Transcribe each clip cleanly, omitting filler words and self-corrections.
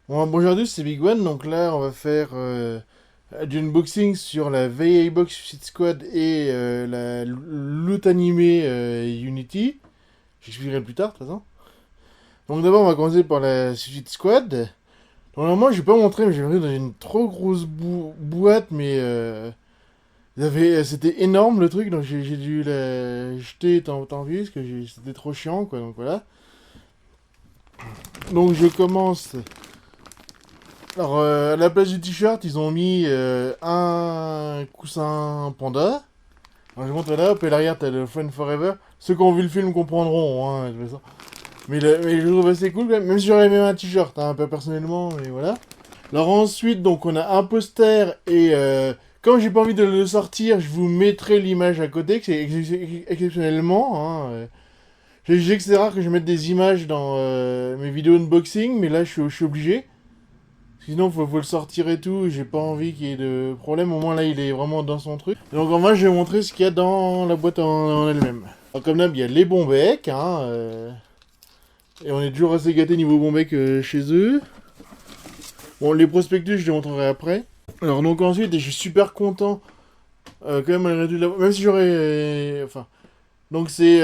Bon, aujourd'hui c'est Big One, donc là on va faire du unboxing sur la VA Box Suicide Squad et la loot animée Unity. J'expliquerai plus tard de toute façon. Donc d'abord on va commencer par la Suicide Squad. Donc normalement je vais pas montrer, mais j'ai vu dans une trop grosse boîte, mais c'était énorme le truc, donc j'ai dû la jeter tant pis, parce que c'était trop chiant quoi, donc voilà. Donc je commence. Alors, à la place du t-shirt, ils ont mis un coussin panda. Alors, je montre là, puis à l'arrière, t'as le Friend Forever. Ceux qui ont vu le film comprendront, hein, de toute façon. Mais je trouve assez cool, quand même si j'aurais même un t-shirt, hein, pas personnellement, mais voilà. Alors ensuite, donc, on a un poster, et comme j'ai pas envie de le sortir, je vous mettrai l'image à côté, que c'est exceptionnellement, hein. Je sais que c'est rare que je mette des images dans mes vidéos unboxing, mais là, je suis obligé. Sinon, faut le sortir et tout. J'ai pas envie qu'il y ait de problème. Au moins, là, il est vraiment dans son truc. Donc, en vrai, je vais montrer ce qu'il y a dans la boîte en elle-même. Alors, comme d'hab, il y a les bons becs. Hein, et on est toujours assez gâté niveau bons becs chez eux. Bon, les prospectus, je les montrerai après. Alors, donc, ensuite, et je suis super content. Quand même, malgré tout, même si j'aurais. Enfin. Donc, c'est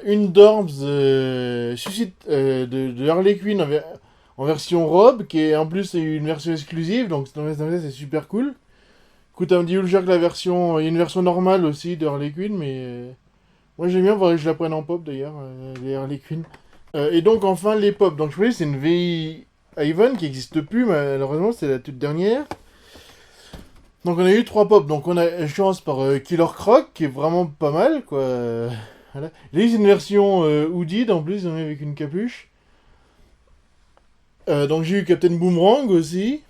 une Dorbs Suicide de Harley Quinn en version robe, qui est en plus une version exclusive, donc c'est super cool. Coûte un petit peu plus cher que la version. Il y a une version normale aussi de Harley Quinn, mais moi j'aime bien, faudrait que je la prenne en pop d'ailleurs, les Harley Quinn. Et donc enfin les pop. Donc je voulais, c'est une VI Ivan qui n'existe plus, malheureusement, c'est la toute dernière. Donc on a eu trois pop. Donc on a chance par Killer Croc, qui est vraiment pas mal, quoi. Voilà. Là, c'est une version hoodie en plus, avec une capuche. Donc j'ai eu Captain Boomerang aussi,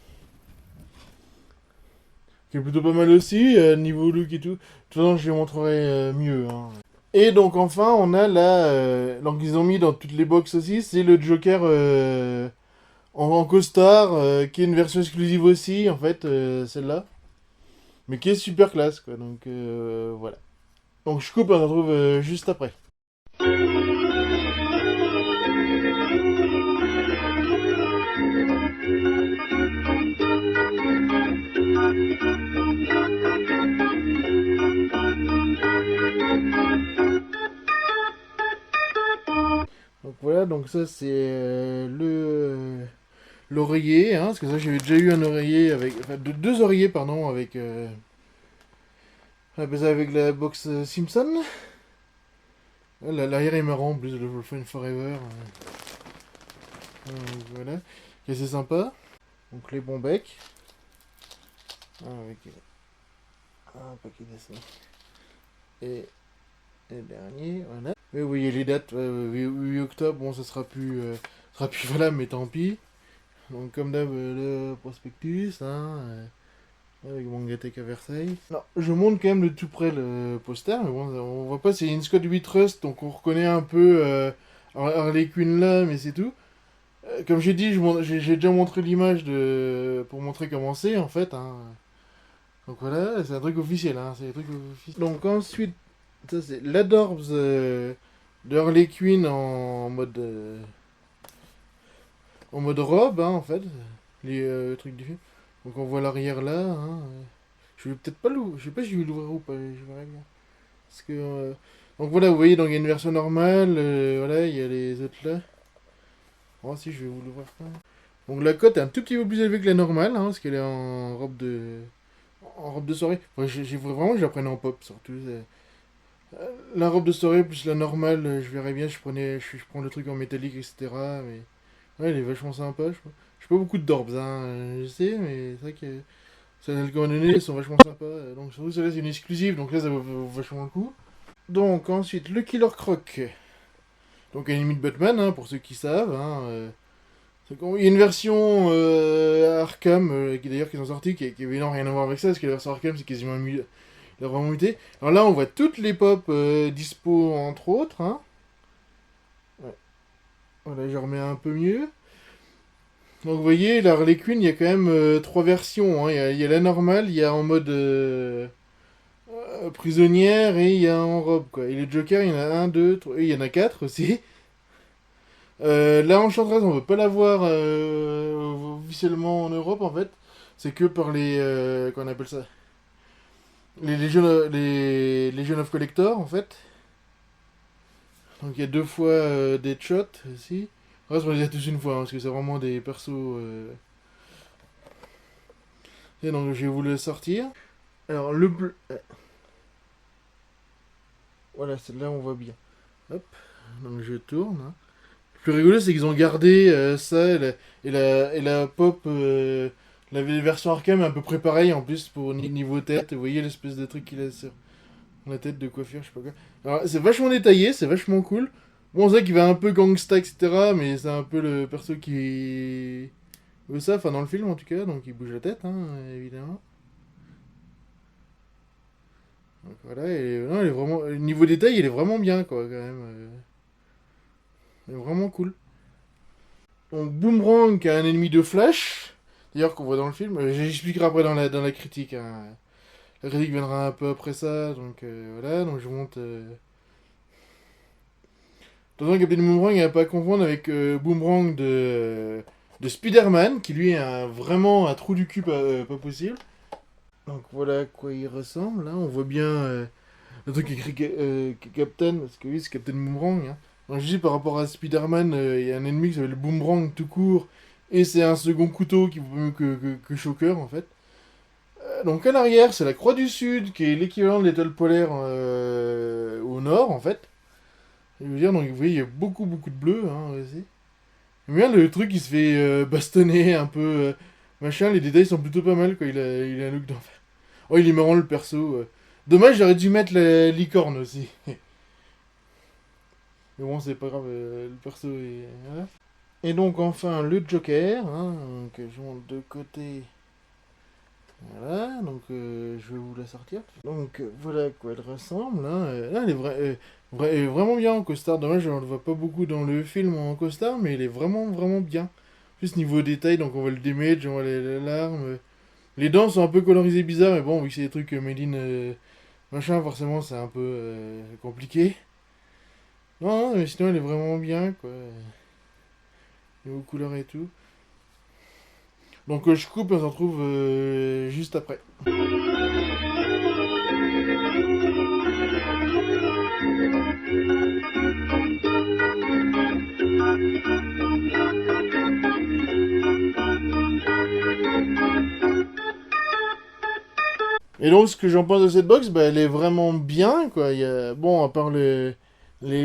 qui est plutôt pas mal aussi, niveau look et tout. De toute façon, je les montrerai mieux. Hein. Et donc enfin, on a là, donc ils ont mis dans toutes les box aussi, c'est le Joker en costard, qui est une version exclusive aussi, en fait, celle-là. Mais qui est super classe, quoi. Donc voilà. Donc je coupe, on se retrouve juste après. Donc voilà, donc ça c'est le l'oreiller, hein, parce que ça j'avais déjà eu un oreiller avec, enfin deux oreillers pardon avec, on appelle ça avec la box Simpson. L'arrière est marrant en plus, le Friend Forever. Voilà, qui est assez sympa. Donc les bons becs. Avec un paquet d'essais. Et le dernier, voilà. Mais vous voyez les dates, 8 octobre, bon ça sera plus valable, mais tant pis. Donc comme d'hab, le prospectus, hein, avec mon Gatek à Versailles. Non, je montre quand même de tout près le poster, mais bon, on voit pas, c'est une Scott 8 Trust, donc on reconnaît un peu Harley Quinn là, mais c'est tout. Comme j'ai dit, j'ai déjà montré l'image pour montrer comment c'est en fait. Hein. Donc voilà, c'est un truc officiel. Hein, c'est un truc officiel. Donc ensuite, ça c'est l'Adorbs de Harley Quinn en mode robe, hein, en fait. Les trucs du film. Donc on voit l'arrière là. Hein. Je vais peut-être pas l'ouvrir. Je sais pas si je vais l'ouvrir ou pas. Je verrai bien. Parce que. Donc voilà, vous voyez, donc il y a une version normale. Voilà, il y a les autres là. Oh, si, je vais vous l'ouvrir quand même. Donc la cote est un tout petit peu plus élevée que la normale, hein, parce qu'elle est en robe de soirée. Enfin, vraiment, je la prenais en pop surtout. La robe de soirée plus la normale, je verrais bien, je prends le truc en métallique, etc. Mais ouais, elle est vachement sympa. Je pas beaucoup de Dorbs, hein, je sais, mais c'est vrai que celles qu'on m'a donné, elles sont vachement sympas. Donc Donc surtout celle-là c'est une exclusive, donc là ça vaut vachement le coup. Donc ensuite le Killer Croc. Donc ennemi de Batman, hein, pour ceux qui savent. Hein, il y a une version Arkham, qui d'ailleurs qui sont sortis, qui avait énormément rien à voir avec ça, parce que la version Arkham c'est quasiment il a vraiment muté. Alors là on voit toutes les pop dispo entre autres. Hein. Ouais. Voilà, je remets un peu mieux. Donc vous voyez, la Harley Quinn, il y a quand même trois versions. Hein. Il y a la normale, il y a en mode prisonnière et il y a en robe. Quoi. Et le Joker, il y en a un, deux, trois, et il y en a quatre aussi. La Enchantress, on veut pas la voir officiellement en Europe en fait. C'est que par les. Qu'on appelle ça les Legion of Collector en fait. Donc il y a deux fois Deadshot aussi. Ouais, on les a tous une fois, hein, parce que c'est vraiment des persos. Et donc je vais vous le sortir. Alors le bleu. Voilà, celle-là on voit bien. Hop, donc je tourne. Hein. Le plus rigolo, c'est qu'ils ont gardé ça et la pop. La version Arkham est à peu près pareil en plus pour niveau tête. Vous voyez l'espèce de truc qu'il a sur la tête de coiffure, je sais pas quoi. Alors c'est vachement détaillé, c'est vachement cool. Bon, on sait qu'il va un peu gangsta, etc. Mais c'est un peu le perso qui veut ça, enfin dans le film en tout cas, donc il bouge la tête, hein, évidemment. Donc voilà, et non, il est vraiment. Niveau détail, il est vraiment bien, quoi, quand même. Il est vraiment cool. Donc Boomerang, qui est un ennemi de Flash, d'ailleurs qu'on voit dans le film, j'expliquerai après dans la critique. Hein. La critique viendra un peu après ça, donc voilà, donc je monte. Attention, Captain Boomerang, il a pas à confondre avec Boomerang de Spider-Man, qui lui est vraiment un trou du cul pas possible. Donc voilà à quoi il ressemble, là, on voit bien le truc écrit Captain, parce que oui, c'est Captain Boomerang. Hein. Donc, je dis par rapport à Spider-Man, il y a un ennemi qui s'appelle Boomerang tout court, et c'est un second couteau qui vaut mieux que Shocker en fait. Donc à l'arrière, c'est la Croix du Sud, qui est l'équivalent de l'étoile polaire au nord en fait. Je veux dire, donc vous voyez, il y a beaucoup de bleu hein, aussi. J'aime bien le truc, il se fait bastonner un peu, machin, les détails sont plutôt pas mal, quoi. Il a un look d'enfer. Oh, il est marrant le perso. Dommage, j'aurais dû mettre la licorne aussi. Mais bon, c'est pas grave, le perso est. Voilà. Et donc, enfin, le Joker. Hein, donc, je monte de côté. Voilà, donc je vais vous la sortir. Donc, voilà à quoi elle ressemble. Hein. Là, elle est elle est vraiment bien en costard. Dommage, on le voit pas beaucoup dans le film en costard, mais elle est vraiment bien. Juste niveau détail, donc on voit le damage, on voit les larmes. Les dents sont un peu colorisées bizarres, mais bon, vu que c'est des trucs made in machin, forcément, c'est un peu compliqué. Non, mais sinon, elle est vraiment bien, quoi. Niveau couleur et tout. Donc, je coupe et on se retrouve juste après. Et donc, ce que j'en pense de cette box, bah, elle est vraiment bien, quoi. Bon, à part les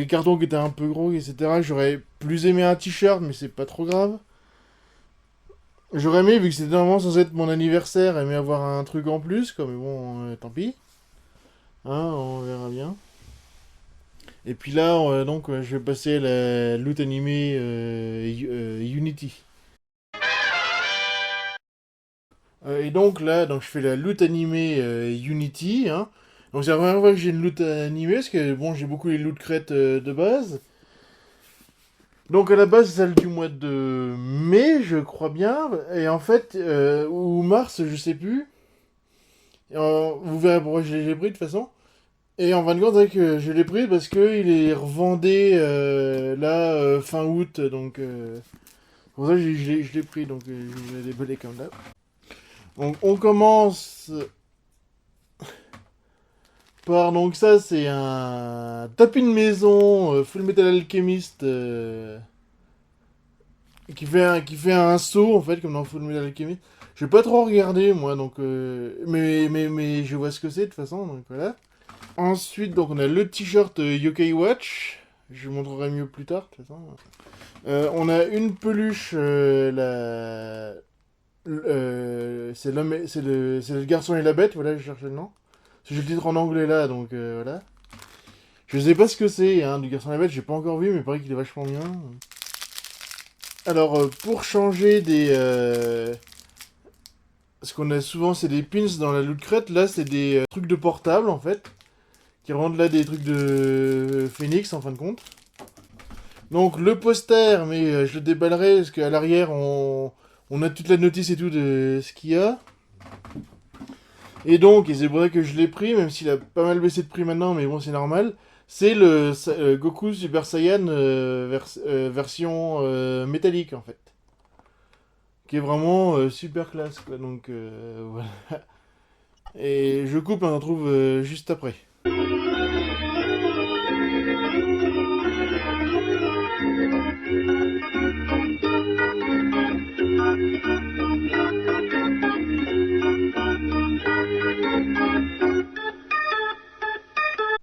cartons qui étaient un peu gros, etc., j'aurais plus aimé un t-shirt, mais c'est pas trop grave. J'aurais aimé, vu que c'était normalement censé être mon anniversaire, aimer avoir un truc en plus, quoi, mais bon, tant pis. Hein, on verra bien. Et puis là, donc, je vais passer à la loot animée Unity. Et donc là, donc je fais la loot animée Unity. Hein. Donc c'est la première fois que j'ai une loot animée, parce que bon, j'ai beaucoup les loot crêtes de base. Donc à la base, c'est celle du mois de mai, je crois bien. Et en fait, ou mars, je sais plus. Vous verrez pourquoi je l'ai pris de toute façon. Et en fin de compte, c'est vrai que je l'ai pris parce qu'il est revendé là fin août. Donc pour ça, je l'ai pris. Donc je l'ai déballé comme là. Donc on commence par. Donc ça, c'est un tapis de maison Full Metal Alchemist qui fait un saut en fait, comme dans Full Metal Alchemist. Je vais pas trop regarder moi, donc mais je vois ce que c'est de toute façon, donc voilà. Ensuite, donc on a le t-shirt Yokai Watch. Je vous montrerai mieux plus tard, de toute façon. On a une peluche, c'est l'homme, c'est le garçon et la bête. Voilà, je cherchais le nom. J'ai le titre en anglais là, donc voilà. Je sais pas ce que c'est, hein, du Garçon à la Bête, j'ai pas encore vu, mais il paraît qu'il est vachement bien. Alors, pour changer des... ce qu'on a souvent, c'est des pins dans la Loot Crate, là c'est des trucs de portable en fait, qui rendent là des trucs de Phoenix en fin de compte. Donc le poster, mais je le déballerai parce qu'à l'arrière on a toute la notice et tout de ce qu'il y a. Et donc, et c'est pour ça que je l'ai pris, même s'il a pas mal baissé de prix maintenant, mais bon c'est normal. C'est le Goku Super Saiyan version métallique en fait. Qui est vraiment super classe quoi, donc voilà. Et je coupe et on en trouve juste après.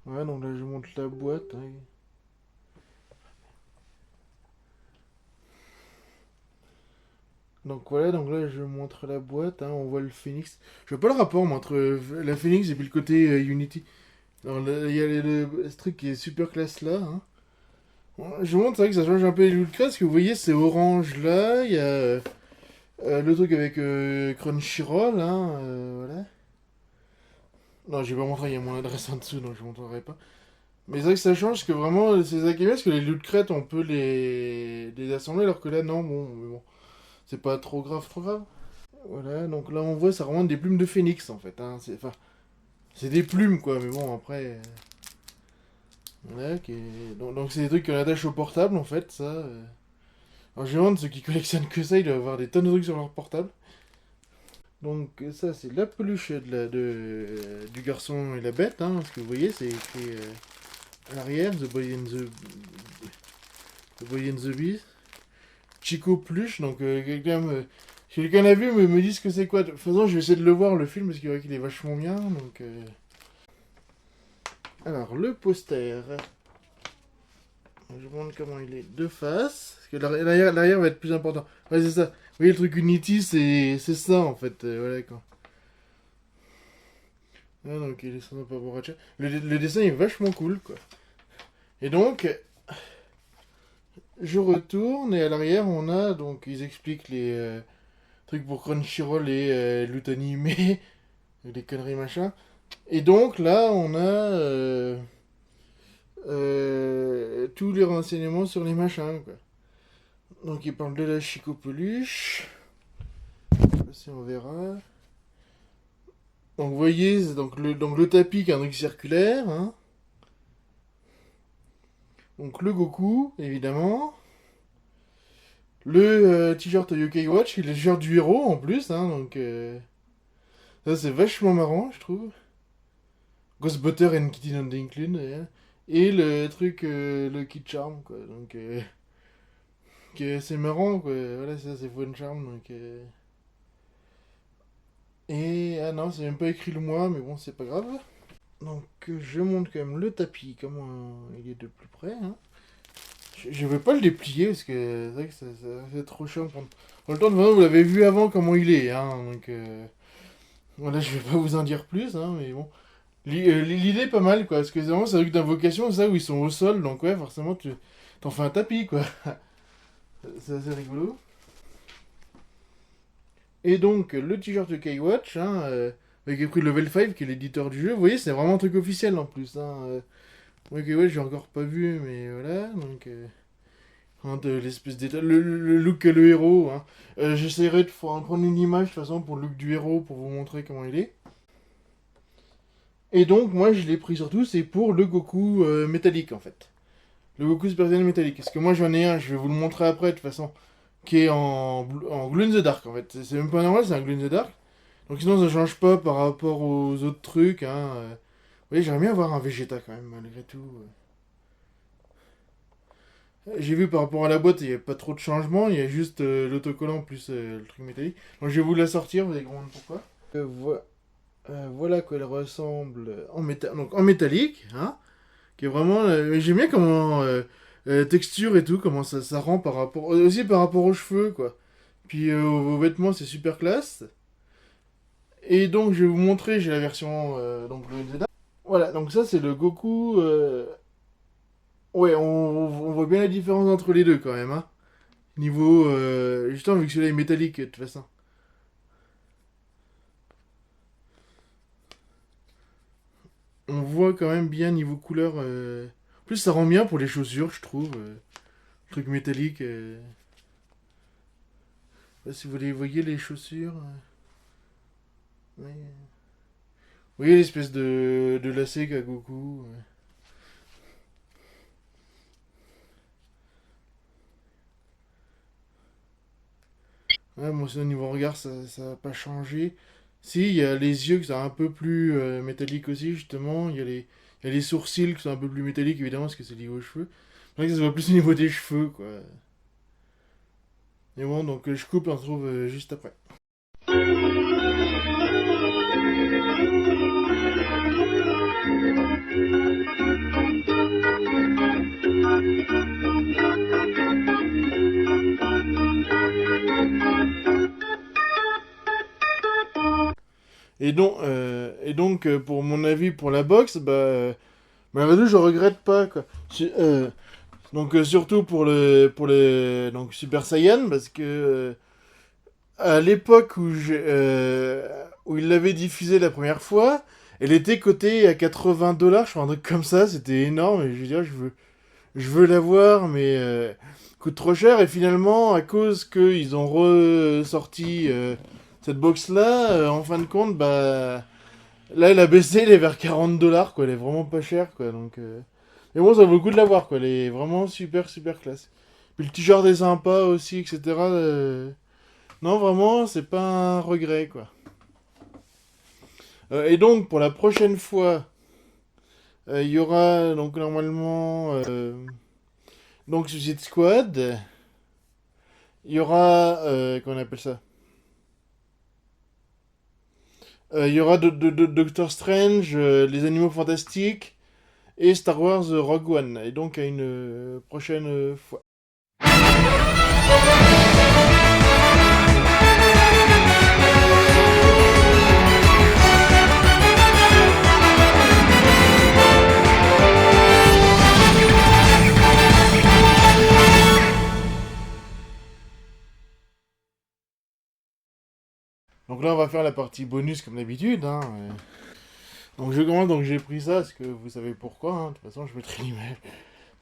Ouais, donc là je monte la boîte. Hein. Donc voilà, donc là je montre la boîte, hein, on voit le Phoenix. Je vois pas le rapport moi, entre la Phoenix et puis le côté Unity. Alors là, il y a ce truc qui est super classe là. Hein. Bon, je vous montre, c'est vrai que ça change un peu les loups de classe, que vous voyez c'est orange là, il y a le truc avec Crunchyroll, hein, voilà. Non, je vais pas montrer, il y a mon adresse en dessous, donc je montrerai pas. Mais c'est vrai que ça change, parce que vraiment, c'est ça qui est bien, parce que les loot crates, on peut les assembler, alors que là, non, bon, mais bon, c'est pas trop grave, trop grave. Voilà, donc là, on voit, ça remonte des plumes de phénix, en fait, hein, enfin, c'est des plumes, quoi, mais bon, après... voilà, donc c'est des trucs qu'on attache au portable, en fait, ça... Alors, je me demande, ceux qui collectionnent que ça, ils doivent avoir des tonnes de trucs sur leur portable. Donc ça, c'est la peluche du garçon et la bête, hein, parce que vous voyez, c'est écrit à l'arrière, The Boy and the Beast. Chico Pluche, donc si quelqu'un l'a vu, me dit ce que c'est quoi. De toute façon, je vais essayer de le voir, le film, parce qu'il qu'il est vachement bien, donc... Alors, le poster. Je vous montre comment il est de face, parce que l'arrière va être plus important. Ouais, c'est ça. Vous voyez, le truc Unity, c'est ça, en fait. Voilà, quoi. Ah, donc il est sans pas pour le dessin est vachement cool, quoi. Et donc, je retourne, et à l'arrière, on a, donc, ils expliquent les trucs pour Crunchyroll et loot animé, les conneries machin. Et donc, là, on a tous les renseignements sur les machins, quoi. Donc, ils parlent de la Chico Peluche. Je sais pas si on verra. Donc, vous voyez, donc le tapis qui est un truc circulaire, hein. Donc, le Goku, évidemment. Le t-shirt Yokai Watch, il est le t-shirt du héros en plus, hein, donc ça c'est vachement marrant, je trouve. Ghost Butter and Kitty Not Included, et le truc, le Kid Charm, quoi, donc c'est marrant, quoi, voilà, ça c'est Fun Charm, donc et, ah non, c'est même pas écrit le mois, mais bon, c'est pas grave. Donc je montre quand même le tapis, comment il est de plus près, hein. Je veux pas le déplier parce que c'est vrai que ça fait trop chiant. Pour le temps de vous l'avez vu avant comment il est, hein, donc voilà, je vais pas vous en dire plus, hein, mais bon. L'idée est pas mal, quoi, parce que c'est vraiment c'est un truc d'invocation, ça, où ils sont au sol, donc ouais, forcément, tu t'en fais un tapis, quoi. C'est assez rigolo. Et donc, le t-shirt de K-Watch, hein, avec écrit Level 5, qui est l'éditeur du jeu, vous voyez, c'est vraiment un truc officiel en plus, hein. Ouais, K-Watch, j'ai encore pas vu, mais voilà, donc... hein, de l'espèce d'état, le look que le héros, hein. J'essaierai de prendre une image, de toute façon, pour le look du héros, pour vous montrer comment il est. Et donc, moi, je l'ai pris surtout, c'est pour le Goku métallique, en fait. Le Goku Super Saiyan métallique. Parce que moi, j'en ai un, je vais vous le montrer après, de toute façon, qui est en Glow in the Dark, en fait. C'est même pas normal, c'est un Glow in the Dark. Donc sinon, ça change pas par rapport aux autres trucs, hein. Vous voyez, j'aimerais bien avoir un Vegeta, quand même, malgré tout. J'ai vu par rapport à la boîte, il n'y a pas trop de changements, il y a juste l'autocollant plus le truc métallique. Donc je vais vous la sortir, vous allez comprendre pourquoi. Voilà qu'elle ressemble donc en métallique, hein, qui est vraiment... j'aime bien comment texture et tout, comment ça rend par rapport... aussi par rapport aux cheveux, quoi. Puis aux vêtements, c'est super classe. Et donc, je vais vous montrer, j'ai la version donc le Zelda. Voilà, donc ça, c'est le Goku. Ouais, on voit bien la différence entre les deux quand même, hein. Niveau. Justement, vu que celui-là est métallique, de toute façon. On voit quand même bien niveau couleur. En plus, ça rend bien pour les chaussures, je trouve. Truc métallique. Je sais pas si vous les voyez, les chaussures. Ouais. Vous voyez l'espèce de lacet qu'a Goku. Ouais, moi, aussi, au niveau regard, ça n'a pas changé. Si, il y a les yeux qui sont un peu plus métalliques aussi, justement. Il y a les sourcils qui sont un peu plus métalliques, évidemment, parce que c'est lié aux cheveux. C'est vrai que ça se voit plus au niveau des cheveux, quoi. Mais bon, donc je coupe et on se retrouve juste après. Pour mon avis pour la boxe, malgré tout, je regrette pas, quoi. Surtout pour les donc Super Saiyan, parce que à l'époque où il l'avait diffusé la première fois, elle était cotée à 80 dollars, je crois, un truc comme ça, c'était énorme, et je veux dire, je veux l'avoir, mais coûte trop cher, et finalement, à cause qu'ils ont ressorti cette box-là, en fin de compte, là, elle a baissé, elle est vers 40 dollars, quoi, elle est vraiment pas chère, quoi, donc... Mais bon, ça vaut le coup de l'avoir, quoi, elle est vraiment super, super classe. Puis le t-shirt est sympa aussi, etc. Non, vraiment, c'est pas un regret, quoi. Et donc, pour la prochaine fois, il y aura, donc, normalement, donc, Suicide Squad. Il y aura, comment on appelle ça? Il y aura Doctor Strange, Les Animaux Fantastiques et Star Wars Rogue One. Et donc, à une prochaine fois. Donc là, on va faire la partie bonus comme d'habitude, hein. Donc je commence, donc j'ai pris ça, parce que vous savez pourquoi, hein. De toute façon, je mettrai l'image.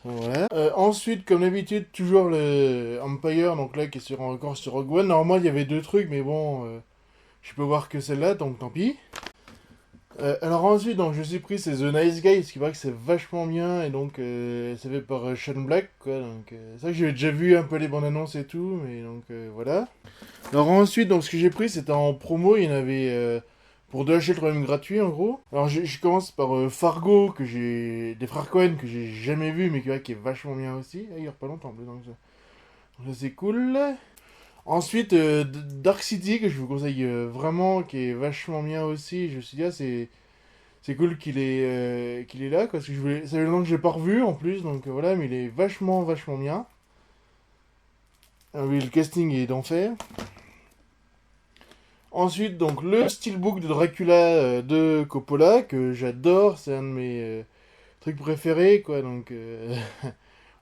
Voilà. Ensuite, comme d'habitude, toujours le Empire, donc là, qui est encore sur Rogue One. Normalement, il y avait deux trucs, mais bon, je peux voir que celle-là, donc tant pis. Alors ensuite, donc, je suis pris, c'est The Nice Guy, ce qui paraît que c'est vachement bien, et donc c'est fait par Shane Black, quoi. Donc c'est vrai que j'avais déjà vu un peu les bandes annonces et tout, mais donc voilà. Alors ensuite, donc, ce que j'ai pris, c'était en promo, il y en avait pour 2 achats le troisième gratuit, en gros. Alors je commence par Fargo, des frères Cohen, que j'ai jamais vu, mais qui est vachement bien aussi. Ah, il dure pas longtemps, en plus, donc ça, c'est cool. Ensuite, Dark City, que je vous conseille vraiment, qui est vachement bien aussi. Je me suis dit, ah, c'est cool qu'il est là, quoi, parce que ça fait longtemps que je l'ai pas revu, en plus, donc voilà, mais il est vachement, vachement bien. Ah oui, le casting est d'enfer. Ensuite, donc, le steelbook de Dracula de Coppola, que j'adore, c'est un de mes trucs préférés, quoi, donc...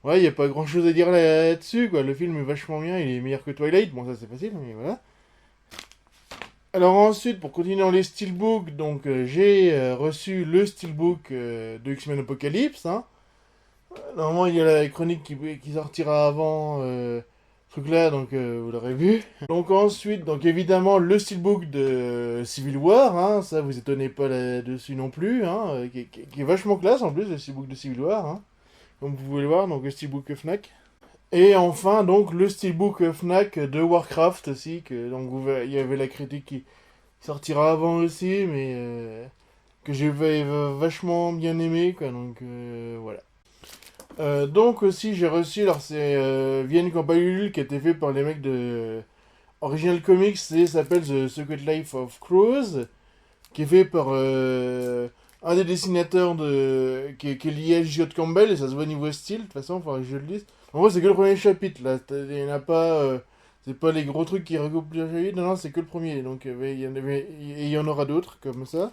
ouais, il n'y a pas grand-chose à dire là-dessus, quoi, le film est vachement bien, il est meilleur que Twilight, bon, ça c'est facile, mais voilà. Alors ensuite, pour continuer dans les steelbooks, donc j'ai reçu le steelbook de X-Men Apocalypse, hein. Normalement, il y a la chronique qui sortira avant ce truc-là, donc vous l'aurez vu. Donc ensuite, donc évidemment, le steelbook de Civil War, hein, ça vous étonnez pas là-dessus non plus, hein, qui est vachement classe en plus, le steelbook de Civil War, hein, comme vous pouvez le voir, donc le steelbook Fnac. Et enfin, donc le steelbook Fnac de Warcraft aussi, donc il y avait la critique qui sortira avant aussi, mais que j'ai vachement bien aimé, quoi, donc voilà. Donc aussi j'ai reçu, alors c'est Vienne Campalul qui a été fait par les mecs de Original Comics, ça s'appelle The Secret Life of Crows, qui est fait par un des dessinateurs qui est lié à J.J. Campbell, et ça se voit niveau style, de toute façon, il faudra que je le lise. En vrai, c'est que le premier chapitre, là, il n'y en a pas... C'est pas les gros trucs qui recoupent plusieurs chapitres, non, non, c'est que le premier. Donc, il y en aura d'autres comme ça.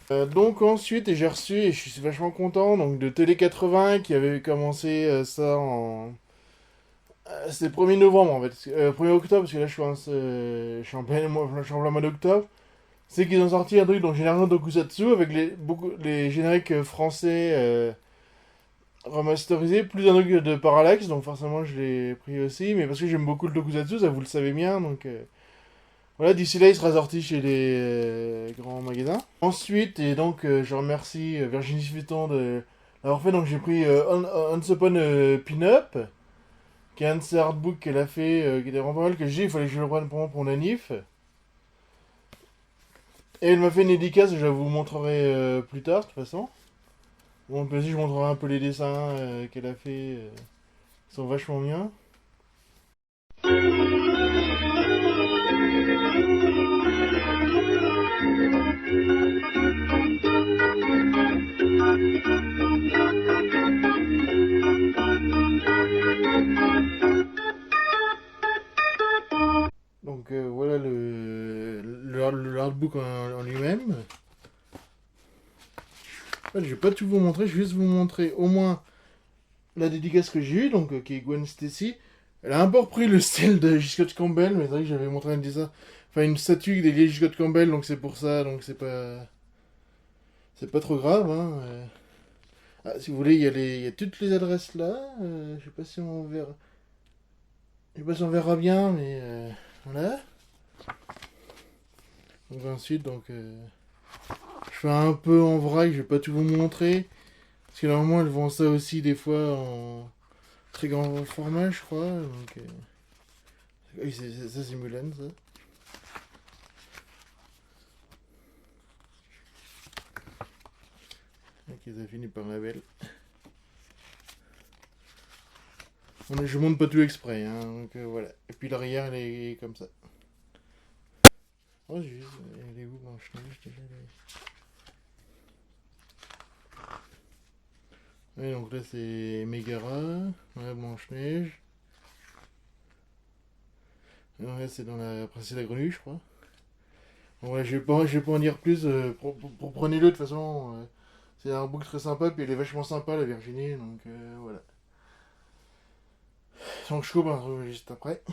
Donc ensuite, et j'ai reçu, et je suis vachement content, donc de Télé 80 qui avait commencé ça en... c'était le 1er novembre en fait, 1er octobre, parce que là je suis en je suis en plein mois d'octobre. C'est qu'ils ont sorti un truc dans Génération Tokusatsu avec les génériques français remasterisés, plus un truc de Parallax, donc forcément je l'ai pris aussi, mais parce que j'aime beaucoup le Tokusatsu, ça vous le savez bien, donc... Voilà, d'ici là, il sera sorti chez les grands magasins. Ensuite, et donc, je remercie Virginie Vuitton de l'avoir fait. Donc, j'ai pris Once Upon a Pin-Up, qui est un de ses artbooks qu'elle a fait, qui était vraiment pas mal, que j'ai. Il fallait que je le prenne pour moi pour Nanif. Et elle m'a fait une dédicace, je vous montrerai plus tard, de toute façon. Bon, vas-y, je vous montrerai un peu les dessins qu'elle a fait. Ils sont vachement bien. Donc voilà le artbook en lui-même. Je vais pas tout vous montrer, je vais juste vous montrer au moins la dédicace que j'ai eue, donc qui est Gwen Stacy. Elle a un peu repris le style de J. Scott Campbell, mais c'est vrai que j'avais montré un dessin, enfin une statue dédiée à J. Scott Campbell, donc c'est pour ça, donc c'est pas trop grave. Hein. Ah, si vous voulez, il y a toutes les adresses là. Je sais pas si on verra, je sais pas si on verra bien, mais voilà. Donc ensuite, je fais un peu en vrac, je vais pas tout vous montrer. Parce que normalement, elles vendent ça aussi des fois en très grand format, je crois. Donc, oui, ça, c'est Mulan, ça. Ok, ça finit par la belle. Je monte pas tout exprès, hein, donc voilà. Et puis l'arrière, elle est comme ça. Oh, juste, elle est où, Blanche-Neige, déjà Ouais, donc là, c'est Megara, ouais, Blanche-Neige. Là, c'est dans la Princesse de la Grenouille, je crois. Bon, ouais, je vais pas en dire plus. Prenez-le, de toute façon. C'est un book très sympa, puis elle est vachement sympa, la Virginie, donc voilà. Donc je coupe juste après.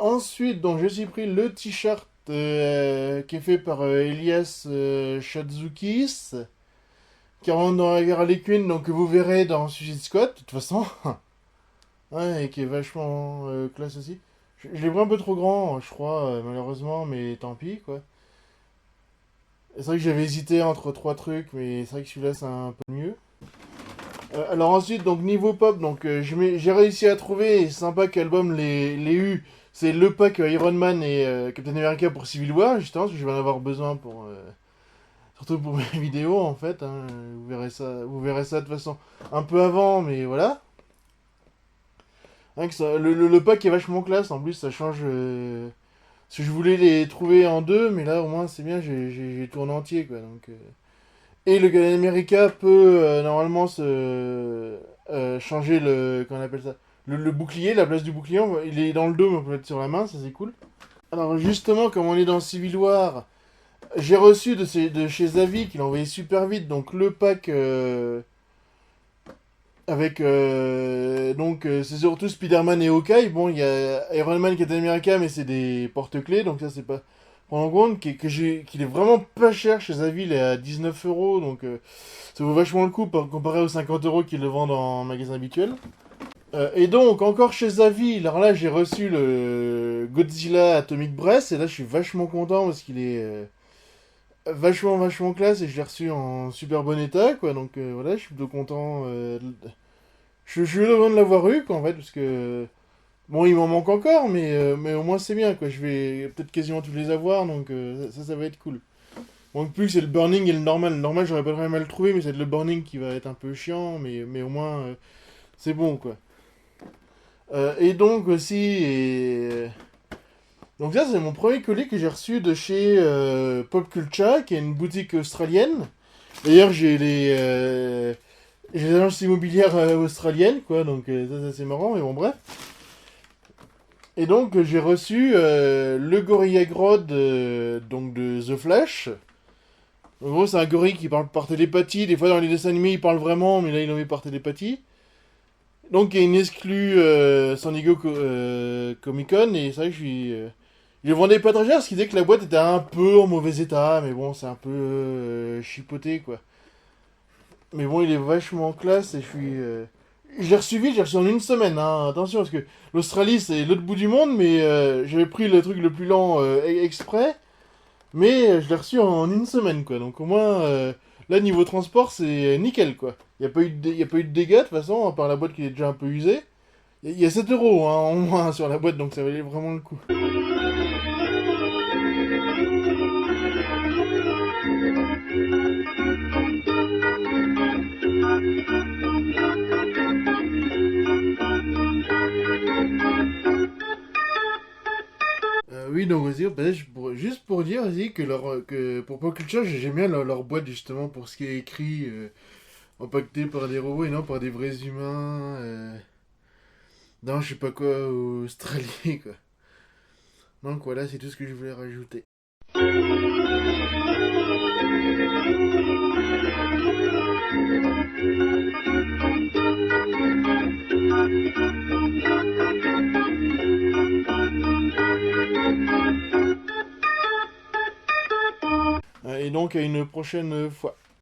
Ensuite, donc je suis pris le t-shirt qui est fait par Elias Shadzukis, qui rentre dans la guerre Harley Quinn, donc que vous verrez dans Suicide Squad, de toute façon. Ouais, et qui est vachement classe aussi. Je l'ai pris un peu trop grand, je crois, malheureusement, mais tant pis, quoi. C'est vrai que j'avais hésité entre trois trucs, mais c'est vrai que celui-là, c'est un peu mieux. Alors ensuite, donc niveau pop, donc j'ai réussi à trouver, et c'est sympa qu'Album l'ait eu, c'est le pack Iron Man et Captain America pour Civil War, justement, parce que je vais en avoir besoin pour... surtout pour mes vidéos, en fait, hein, vous verrez ça de toute façon un peu avant, mais voilà. Hein, que le pack est vachement classe, en plus ça change... parce que je voulais les trouver en deux, mais là au moins c'est bien, j'ai tout en entier, quoi, donc... Et le Captain America peut normalement changer le... Comment on appelle ça le bouclier, la place du bouclier, il est dans le dos, mais on peut le mettre sur la main, ça c'est cool. Alors justement, comme on est dans Civil War, j'ai reçu de chez Zavi, qu'il a envoyé super vite, donc le pack avec... c'est surtout Spider-Man et Hawkeye. Bon, il y a Iron Man, Captain America, mais c'est des porte-clés, donc ça c'est pas... Prendre en compte qu'il est vraiment pas cher chez Zavi, il est à 19 euros, donc ça vaut vachement le coup comparé aux 50 euros qu'ils le vendent en magasin habituel. Et donc, encore chez Zavi, alors là j'ai reçu le Godzilla Atomic Breath, et là je suis vachement content parce qu'il est vachement classe, et je l'ai reçu en super bon état, quoi, donc voilà, je suis plutôt content. Je suis heureux de l'avoir eu, quoi, en fait, parce que... Bon, il m'en manque encore, mais au moins c'est bien, quoi. Je vais peut-être quasiment tous les avoir, donc ça va être cool. Bon, plus c'est le burning et le normal. Le normal, j'aurais pas vraiment mal le trouver, mais c'est le burning qui va être un peu chiant, mais au moins c'est bon, quoi. Et donc aussi, donc ça c'est mon premier colis que j'ai reçu de chez Pop Culture, qui est une boutique australienne. D'ailleurs j'ai les agences immobilières australiennes, quoi, donc ça c'est marrant, mais bon bref. Et donc j'ai reçu le Gorilla Grodd donc de The Flash. En gros c'est un gorille qui parle par télépathie, des fois dans les dessins animés il parle vraiment, mais là il en met par télépathie. Donc il y a une exclue San Diego Comic Con, et c'est vrai que je le vendais pas très cher, ce qui disait que la boîte était un peu en mauvais état, mais bon c'est un peu chipoté quoi. Mais bon il est vachement classe et je suis... J'ai reçu vite, j'ai reçu en une semaine, hein. Attention, parce que l'Australie c'est l'autre bout du monde, mais j'avais pris le truc le plus lent exprès, mais je l'ai reçu en une semaine, quoi. Donc au moins, là, niveau transport, c'est nickel, quoi. Il n'y a, pas eu y a pas eu de dégâts, de toute façon, à part la boîte qui est déjà un peu usée. Il y a 7 euros, hein, en moins sur la boîte, donc ça valait vraiment le coup. Oui, donc aussi, juste pour dire aussi que pour Pop Culture, j'aime bien leur boîte justement pour ce qui est écrit, empaqueté par des robots et non par des vrais humains. Non, je sais pas quoi, australiens, quoi. Donc voilà, c'est tout ce que je voulais rajouter. Et donc à une prochaine fois.